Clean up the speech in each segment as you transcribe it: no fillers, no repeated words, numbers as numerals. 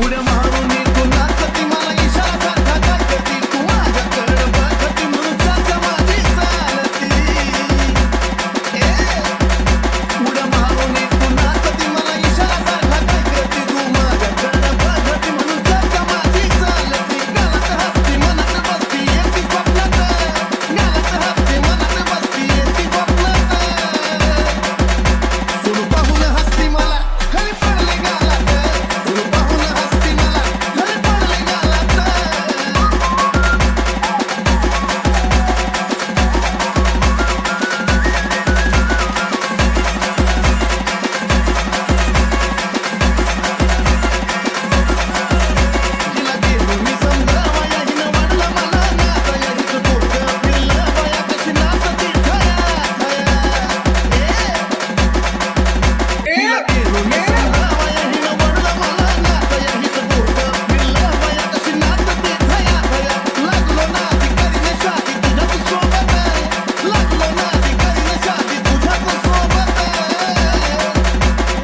उड्या मारून तू नाचती मला इशारा सारखा करती तू माझ्याकडं बघती म्हणून चालतं माझी चालती उड्या मारून तू नाचती मला इशारा सारखा करती तू माझ्याकडं बघती म्हणून चालतं माझी चालती गालात हसती मनात बसती येती स्वप्नात गालात हसती मनात बसती येती स्वप्नात सुरू पाहून हसती मला खरी पडले गालात सुरू पाहून हसती मला खरी पडले गालात जिला गेलो मी समजावया हिनं वाढलं मला नाचया हिचं डोकं फिरलं बया कशी नाचती खया खया जिला गेलो मी समजावया हिनं वाढलं मला नाचया हिचं डोकं फिरलं बया कशी नाचती खया खया लागलो नादी करीने शादी तुझ्याच सोबत लागलो नादी करीने शादी तुझ्याच सोबत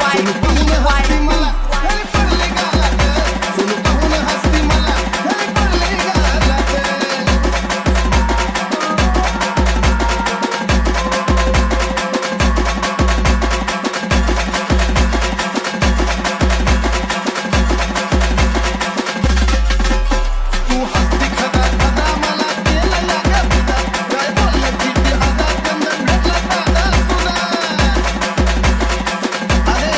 सुरू पाहून हसती मला खरी पडले गालात सुरू पाहून हसती मला खरी पडले गालात तू हसती खदा खदा मला केला या गपिता काय बोलण्याची ती आदा चंदन भेटला साधा सुधा अरे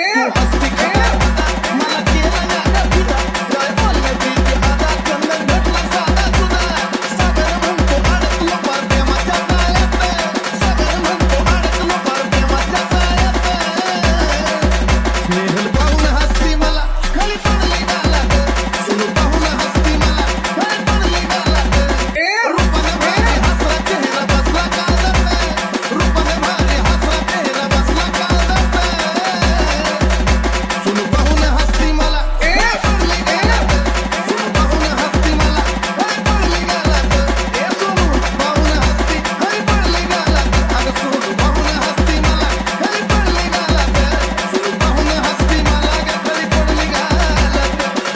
तू हसती खदा खदा मला केला या गपिता काय बोलण्याची ती आदा चंदन भेटला साधा सुधा सागर म्हणतो अडकलो पार प्रेमाच्या जाळ्यात सागर म्हणतो अडकलो पार प्रेमाच्या जाळ्यात स्नेहल पाहून हसती मला खरी पडली गालात सुरू पाहून हसती मला खरी पडली गालात रूपाने भारी हसरा चेहरा बसला काळजात रूपाने भारी हसरा चेहरा बसला काळजात सुरू पाहून हसती मला खरी पडली गालात सुरू पाहून हसती मला खरी पडली गालात सुरू पाहून हसती खरी पडली गालात अगं सुरू पाहून हसती मला खरी पडली गालात सुरू पाहून हसती मला अगं खरी पडली गालात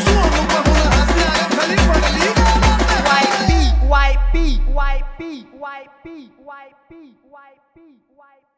सुरू पाहून हसती अगं खरी पडली गालात YP, YP, YP, YP, YP, YP, YP.